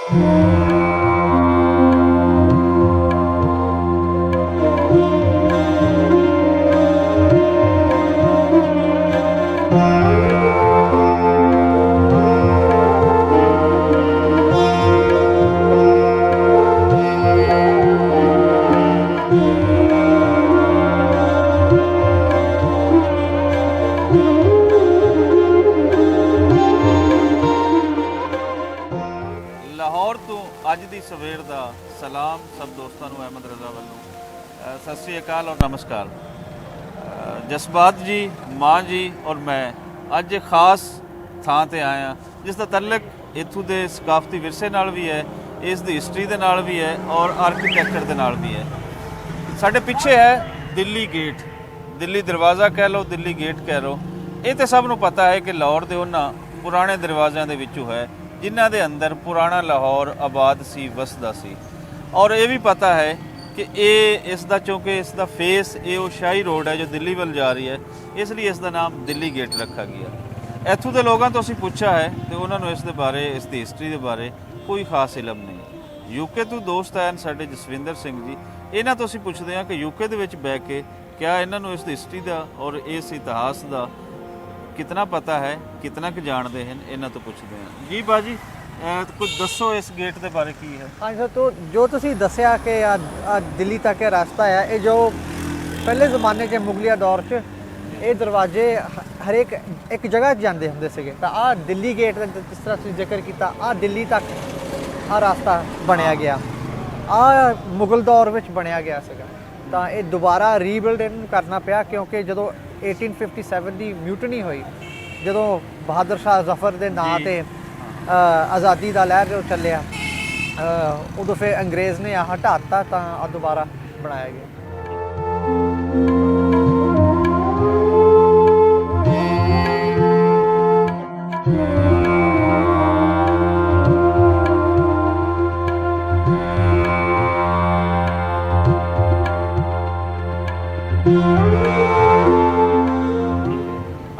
ਲਾਹੌਰ ਤੋਂ ਅੱਜ ਦੀ ਸਵੇਰ ਦਾ ਸਲਾਮ ਸਭ ਦੋਸਤਾਂ ਨੂੰ ਅਹਿਮਦ ਰਜ਼ਾ ਵੱਲੋਂ ਸਤਿ ਸ੍ਰੀ ਅਕਾਲ ਔਰ ਨਮਸਕਾਰ। ਜਸਬਾਤ ਜੀ, ਮਾਂ ਜੀ ਔਰ ਮੈਂ ਅੱਜ ਇੱਕ ਖਾਸ ਥਾਂ ਤੇ ਆਏ ਹਾਂ ਜਿਸ ਦਾ ਤਾਲੁਕ ਇੱਥੋਂ ਦੇ ਸਕਾਫਤੀ ਵਿਰਸੇ ਨਾਲ ਵੀ ਹੈ, ਇਸ ਦੀ ਹਿਸਟਰੀ ਦੇ ਨਾਲ ਵੀ ਹੈ ਔਰ ਆਰਕੀਟੈਕਚਰ ਦੇ ਨਾਲ ਵੀ ਹੈ। ਸਾਡੇ ਪਿੱਛੇ ਹੈ ਦਿੱਲੀ ਗੇਟ, ਦਿੱਲੀ ਦਰਵਾਜ਼ਾ ਕਹਿ ਲਓ, ਦਿੱਲੀ ਗੇਟ ਕਹਿ ਲਓ। ਇਹ ਤਾਂ ਸਭ ਨੂੰ ਪਤਾ ਹੈ ਕਿ ਲਾਹੌਰ ਦੇ ਉਹਨਾਂ ਪੁਰਾਣੇ ਦਰਵਾਜ਼ਿਆਂ ਦੇ ਵਿੱਚੋਂ ਹੈ ਜਿਨ੍ਹਾਂ ਦੇ ਅੰਦਰ ਪੁਰਾਣਾ ਲਾਹੌਰ ਆਬਾਦ ਸੀ, ਵਸਦਾ ਸੀ। ਔਰ ਇਹ ਵੀ ਪਤਾ ਹੈ ਕਿ ਇਹ ਇਸ ਦਾ ਚੂੰਕਿ ਇਸ ਦਾ ਫੇਸ ਇਹ ਉਹ ਸ਼ਾਹੀ ਰੋਡ ਹੈ ਜੋ ਦਿੱਲੀ ਵੱਲ ਜਾ ਰਹੀ ਹੈ, ਇਸ ਲਈ ਇਸ ਦਾ ਨਾਮ ਦਿੱਲੀ ਗੇਟ ਰੱਖਾ ਗਿਆ। ਇੱਥੋਂ ਦੇ ਲੋਕਾਂ ਤੋਂ ਅਸੀਂ ਪੁੱਛਿਆ ਹੈ ਤੇ ਉਹਨਾਂ ਨੂੰ ਇਸ ਦੇ ਬਾਰੇ, ਇਸ ਦੀ ਹਿਸਟਰੀ ਦੇ ਬਾਰੇ ਕੋਈ ਖਾਸ ਇਲਮ ਨਹੀਂ। ਯੂਕੇ ਤੋਂ ਦੋਸਤ ਆਏ ਸਾਡੇ ਜਸਵਿੰਦਰ ਸਿੰਘ ਜੀ, ਇਹਨਾਂ ਤੋਂ ਅਸੀਂ ਪੁੱਛਦੇ ਹਾਂ ਕਿ ਯੂਕੇ ਦੇ ਵਿੱਚ ਬਹਿ ਕੇ ਕਿਆ ਇਹਨਾਂ ਨੂੰ ਇਸ ਦੀ ਹਿਸਟਰੀ ਦਾ ਔਰ ਇਸ ਇਤਿਹਾਸ ਦਾ ਕਿਤਨਾ ਪਤਾ ਹੈ, ਕਿਤਨਾ ਕੁ ਜਾਣਦੇ ਹਨ, ਇਹਨਾਂ ਤੋਂ ਪੁੱਛਦੇ ਹਾਂ। ਜੀ ਬਾਜੀ, ਕੁਝ ਦੱਸੋ ਇਸ ਗੇਟ ਦੇ ਬਾਰੇ ਕੀ ਹੈ? ਹਾਂਜੀ ਸਰ, ਤੋਂ ਜੋ ਤੁਸੀਂ ਦੱਸਿਆ ਕਿ ਦਿੱਲੀ ਤੱਕ ਇਹ ਰਸਤਾ ਹੈ, ਇਹ ਜੋ ਪਹਿਲੇ ਜ਼ਮਾਨੇ 'ਚ ਮੁਗਲਿਆ ਦੌਰ 'ਚ ਇਹ ਦਰਵਾਜ਼ੇ ਹਰੇਕ ਇੱਕ ਜਗ੍ਹਾ ਜਾਂਦੇ ਹੁੰਦੇ ਸੀਗੇ। ਤਾਂ ਆਹ ਦਿੱਲੀ ਗੇਟ ਦਾ ਜਿਸ ਤਰ੍ਹਾਂ ਤੁਸੀਂ ਜ਼ਿਕਰ ਕੀਤਾ, ਆਹ ਦਿੱਲੀ ਤੱਕ ਆਹ ਰਸਤਾ ਬਣਿਆ ਗਿਆ, ਆਹ ਮੁਗਲ ਦੌਰ ਵਿੱਚ ਬਣਿਆ ਗਿਆ ਸੀਗਾ। ਤਾਂ ਇਹ ਦੁਬਾਰਾ ਰੀਬਿਲਡ ਇਹਨੂੰ ਕਰਨਾ ਪਿਆ ਕਿਉਂਕਿ ਜਦੋਂ 1857 ਦੀ ਮਿਊਟਨੀ ਹੋਈ, ਜਦੋਂ ਬਹਾਦਰ ਸ਼ਾਹ ਜ਼ਫਰ ਦੇ ਨਾਂ 'ਤੇ ਆਜ਼ਾਦੀ ਦਾ ਲਹਿਰ ਜੋ ਚੱਲਿਆ, ਉਦੋਂ ਫਿਰ ਅੰਗਰੇਜ਼ ਨੇ ਆਹ ਹਟਾ ਦਿੱਤਾ ਤਾਂ ਆ ਦੁਬਾਰਾ ਬਣਾਇਆ ਗਿਆ।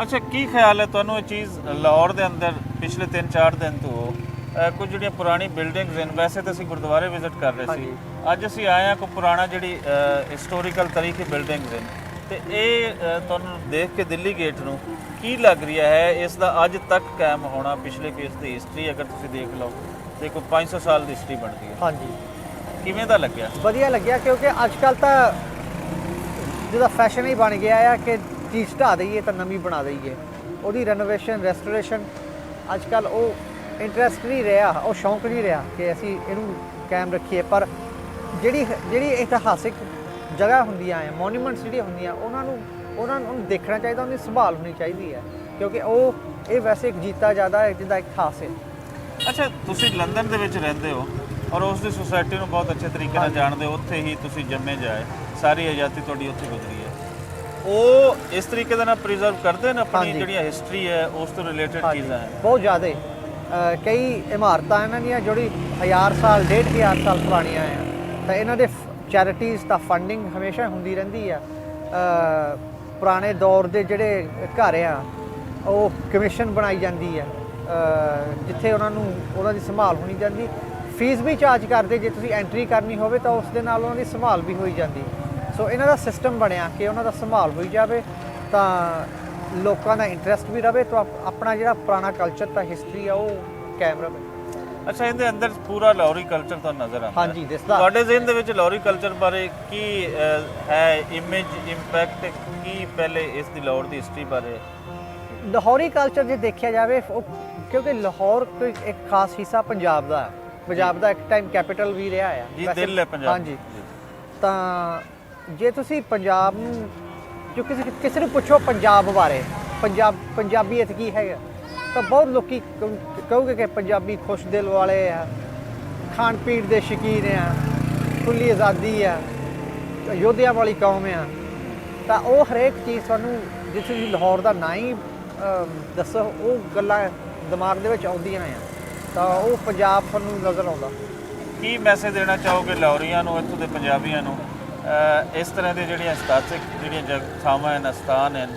ਅੱਛਾ, ਕੀ ਖਿਆਲ ਹੈ ਤੁਹਾਨੂੰ ਇਹ ਚੀਜ਼ ਲਾਹੌਰ ਦੇ ਅੰਦਰ ਪਿਛਲੇ 3-4 ਦਿਨ ਤੋਂ ਕੁਝ ਜਿਹੜੀਆਂ ਪੁਰਾਣੀ ਬਿਲਡਿੰਗਸ ਹਨ, ਵੈਸੇ ਤਾਂ ਅਸੀਂ ਗੁਰਦੁਆਰੇ ਵਿਜ਼ਿਟ ਕਰ ਰਹੇ ਸੀ, ਅੱਜ ਅਸੀਂ ਆਏ ਹਾਂ ਕੋਈ ਪੁਰਾਣਾ ਜਿਹੜੀ ਹਿਸਟੋਰੀਕਲ ਤਾਰੀਖੀ ਬਿਲਡਿੰਗਸ ਹਨ, ਤੇ ਇਹ ਤੁਹਾਨੂੰ ਦੇਖ ਕੇ ਦਿੱਲੀ ਗੇਟ ਨੂੰ ਕੀ ਲੱਗ ਰਿਹਾ ਹੈ ਇਸ ਦਾ ਅੱਜ ਤੱਕ ਕਾਇਮ ਹੋਣਾ? ਪਿਛਲੇ ਕੇਸ ਦੀ ਹਿਸਟਰੀ ਅਗਰ ਤੁਸੀਂ ਦੇਖ ਲਓ ਤੇ ਕੋਈ 500 ਸਾਲ ਦੀ ਹਿਸਟਰੀ ਬਣਦੀ ਹੈ। ਹਾਂਜੀ, ਕਿਵੇਂ ਦਾ ਲੱਗਿਆ? ਵਧੀਆ ਲੱਗਿਆ ਕਿਉਂਕਿ ਅੱਜ ਕੱਲ੍ਹ ਤਾਂ ਜਿਹਦਾ ਫੈਸ਼ਨ ਹੀ ਬਣ ਗਿਆ ਆ ਕਿ ਚੀਜ਼ ਢਾਹ ਦਈਏ ਤਾਂ ਨਵੀਂ ਬਣਾ ਦਈਏ। ਉਹਦੀ ਰੈਨੋਵੇਸ਼ਨ, ਰੈਸਟੋਰੇਸ਼ਨ ਅੱਜ ਕੱਲ੍ਹ ਉਹ ਇੰਟਰਸਟ ਨਹੀਂ ਰਿਹਾ, ਉਹ ਸ਼ੌਂਕ ਨਹੀਂ ਰਿਹਾ ਕਿ ਅਸੀਂ ਇਹਨੂੰ ਕਾਇਮ ਰੱਖੀਏ। ਪਰ ਜਿਹੜੀ ਇਤਿਹਾਸਿਕ ਜਗ੍ਹਾ ਹੁੰਦੀਆਂ ਹੈ, ਮੋਨੂਮੈਂਟਸ ਜਿਹੜੀਆਂ ਹੁੰਦੀਆਂ, ਉਹਨਾਂ ਨੂੰ ਦੇਖਣਾ ਚਾਹੀਦਾ, ਉਹਦੀ ਸੰਭਾਲ ਹੋਣੀ ਚਾਹੀਦੀ ਹੈ ਕਿਉਂਕਿ ਇਹ ਵੈਸੇ ਇੱਕ ਜੀਤਾ ਜ਼ਿਆਦਾ ਹੈ ਜਿਹਦਾ ਇੱਕ ਖਾਸ ਹੈ। ਅੱਛਾ, ਤੁਸੀਂ ਲੰਡਨ ਦੇ ਵਿੱਚ ਰਹਿੰਦੇ ਹੋ ਔਰ ਉਸ ਦੀ ਸੁਸਾਇਟੀ ਨੂੰ ਬਹੁਤ ਅੱਛੇ ਤਰੀਕੇ ਨਾਲ ਜਾਣਦੇ ਹੋ, ਉੱਥੇ ਹੀ ਤੁਸੀਂ ਜੰਮੇ ਜਾਏ, ਸਾਰੀ ਆਜ਼ਾਦੀ ਤੁਹਾਡੀ ਉੱਥੇ ਗੁਜ਼ਰੀ ਹੈ। ਉਹ ਇਸ ਤਰੀਕੇ ਦੇ ਨਾਲ ਪ੍ਰੀਜ਼ਰਵ ਕਰਦੇ ਨੇ ਆਪਣੀ ਜਿਹੜੀਆਂ ਹਿਸਟਰੀ ਹੈ ਉਸ ਤੋਂ ਰਿਲੇਟਡ ਚੀਜ਼ਾਂ ਹੈ? ਬਹੁਤ ਜ਼ਿਆਦਾ। ਕਈ ਇਮਾਰਤਾਂ ਇਹਨਾਂ ਦੀਆਂ ਜਿਹੜੀ 1000 ਸਾਲ 1500 ਸਾਲ ਪੁਰਾਣੀਆਂ ਆ, ਤਾਂ ਇਹਨਾਂ ਦੇ ਚੈਰਿਟੀਜ਼ ਦਾ ਫੰਡਿੰਗ ਹਮੇਸ਼ਾ ਹੁੰਦੀ ਰਹਿੰਦੀ ਆ। ਪੁਰਾਣੇ ਦੌਰ ਦੇ ਜਿਹੜੇ ਘਰ ਆ ਉਹ ਕਮਿਸ਼ਨ ਬਣਾਈ ਜਾਂਦੀ ਹੈ, ਜਿੱਥੇ ਉਹਨਾਂ ਦੀ ਸੰਭਾਲ ਹੋਣੀ ਜਾਂਦੀ। ਫੀਸ ਵੀ ਚਾਰਜ ਕਰਦੇ, ਜੇ ਤੁਸੀਂ ਐਂਟਰੀ ਕਰਨੀ ਹੋਵੇ ਤਾਂ ਉਸ ਦੇ ਨਾਲ ਉਹਨਾਂ ਦੀ ਸੰਭਾਲ ਵੀ ਹੋਈ ਜਾਂਦੀ। ਸੋ ਇਹਨਾਂ ਦਾ ਸਿਸਟਮ ਬਣਿਆ ਕਿ ਉਹਨਾਂ ਦਾ ਸੰਭਾਲ ਹੋਈ ਜਾਵੇ ਤਾਂ ਲੋਕਾਂ ਦਾ ਇੰਟਰਸਟ ਵੀ ਰਵੇ, ਤਾਂ ਆਪਣਾ ਜਿਹੜਾ ਪੁਰਾਣਾ ਕਲਚਰ ਤਾਂ ਹਿਸਟਰੀ ਆ ਉਹ ਕਾਇਮ ਰਵੇ। ਅੱਛਾ, ਇਹਦੇ ਅੰਦਰ ਪੂਰਾ ਲਾਹੌਰੀ ਕਲਚਰ ਤੁਹਾਨੂੰ ਨਜ਼ਰ ਆਉਂਦਾ? ਹਾਂਜੀ, ਦਿਸਦਾ। ਤੁਹਾਡੇ ਜ਼ਿਹਨ ਦੇ ਵਿੱਚ ਲਾਹੌਰੀ ਕਲਚਰ ਬਾਰੇ ਕੀ ਹੈ ਇਮੇਜ, ਇੰਪੈਕਟ ਕੀ ਪਹਿਲੇ ਇਸ ਦੀ ਲਾਹੌਰ ਦੀ ਹਿਸਟਰੀ ਬਾਰੇ? ਲਾਹੌਰੀ ਕਲਚਰ ਜੇ ਦੇਖਿਆ ਜਾਵੇ, ਕਿਉਂਕਿ ਲਾਹੌਰ ਕੋਈ ਇੱਕ ਖਾਸ ਹਿੱਸਾ ਪੰਜਾਬ ਦਾ ਹੈ, ਪੰਜਾਬ ਦਾ ਇੱਕ ਟਾਈਮ ਕੈਪੀਟਲ ਵੀ ਰਿਹਾ ਆ ਜੀ, ਦਿਲ ਹੈ ਪੰਜਾਬ। ਹਾਂਜੀ, ਤਾਂ ਜੇ ਤੁਸੀਂ ਪੰਜਾਬ ਨੂੰ ਜੋ ਕਿਸੇ ਨੂੰ ਪੁੱਛੋ ਪੰਜਾਬ ਬਾਰੇ, ਪੰਜਾਬੀਅਤ ਕੀ ਹੈਗਾ, ਤਾਂ ਬਹੁਤ ਲੋਕੀ ਕਹੋਗੇ ਕਿ ਪੰਜਾਬੀ ਖੁਸ਼ ਦਿਲ ਵਾਲੇ ਆ, ਖਾਣ ਪੀਣ ਦੇ ਸ਼ੌਕੀਨ ਆ, ਖੁੱਲ੍ਹੀ ਆਜ਼ਾਦੀ ਆ, ਯੋਧਿਆਂ ਵਾਲੀ ਕੌਮ ਆ। ਤਾਂ ਉਹ ਹਰੇਕ ਚੀਜ਼ ਤੁਹਾਨੂੰ ਜੇ ਤੁਸੀਂ ਲਾਹੌਰ ਦਾ ਨਾਂ ਹੀ ਦੱਸੋ, ਉਹ ਗੱਲਾਂ ਦਿਮਾਗ ਦੇ ਵਿੱਚ ਆਉਂਦੀਆਂ ਆ, ਤਾਂ ਉਹ ਪੰਜਾਬ ਤੁਹਾਨੂੰ ਨਜ਼ਰ ਆਉਂਦਾ। ਕੀ ਮੈਸੇਜ ਦੇਣਾ ਚਾਹੋਗੇ ਲਾਹੌਰੀਆਂ ਨੂੰ, ਇੱਥੋਂ ਦੇ ਪੰਜਾਬੀਆਂ ਨੂੰ, ਇਸ ਤਰ੍ਹਾਂ ਦੇ ਜਿਹੜੀਆਂ ਇਤਿਹਾਸਿਕ ਜਿਹੜੀਆਂ ਥਾਵਾਂ ਹਨ, ਅਸਥਾਨ ਹਨ,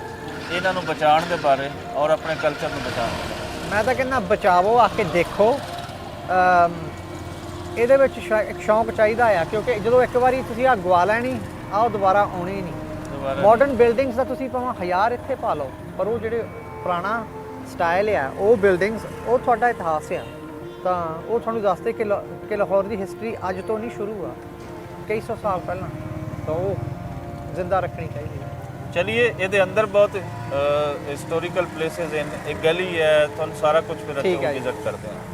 ਇਹਨਾਂ ਨੂੰ ਬਚਾਉਣ ਦੇ ਬਾਰੇ ਔਰ ਆਪਣੇ ਕਲਚਰ ਨੂੰ ਬਚਾਉਣ? ਮੈਂ ਤਾਂ ਕਹਿੰਦਾ ਬਚਾਵੋ, ਆ ਕੇ ਦੇਖੋ। ਇਹਦੇ ਵਿੱਚ ਇੱਕ ਸ਼ੌਂਕ ਚਾਹੀਦਾ ਆ, ਕਿਉਂਕਿ ਜਦੋਂ ਇੱਕ ਵਾਰੀ ਤੁਸੀਂ ਆ ਗਵਾ ਲੈਣੀ ਆ, ਉਹ ਦੁਬਾਰਾ ਆਉਣੀ ਹੀ ਨਹੀਂ। ਮਾਡਰਨ ਬਿਲਡਿੰਗਸ ਦਾ ਤੁਸੀਂ ਭਾਵੇਂ 1000 ਇੱਥੇ ਪਾ ਲਓ, ਪਰ ਉਹ ਜਿਹੜੇ ਪੁਰਾਣਾ ਸਟਾਈਲ ਆ, ਉਹ ਬਿਲਡਿੰਗਸ, ਉਹ ਤੁਹਾਡਾ ਇਤਿਹਾਸ ਆ। ਤਾਂ ਉਹ ਤੁਹਾਨੂੰ ਦੱਸਦੇ ਕਿ ਲਾਹੌਰ ਦੀ ਹਿਸਟਰੀ ਅੱਜ ਤੋਂ ਨਹੀਂ ਸ਼ੁਰੂ ਆ, ਕਈ ਸੌ ਸਾਲ ਪਹਿਲਾਂ। ਤਾਂ ਉਹ ਜ਼ਿੰਦਾ ਰੱਖਣੀ ਚਾਹੀਦੀ ਹੈ। ਚਲਿਏ, ਇਹਦੇ ਅੰਦਰ ਬਹੁਤ ਹਿਸਟੋਰੀਕਲ ਪਲੇਸਿਸ ਹਨ, ਇੱਕ ਗਲੀ ਹੈ, ਤੁਹਾਨੂੰ ਸਾਰਾ ਕੁਝ ਫਿਰ ਠੀਕ ਹੈ ਜੀ। ਵਿਜ਼ਿਟ ਕਰਦੇ ਹਾਂ।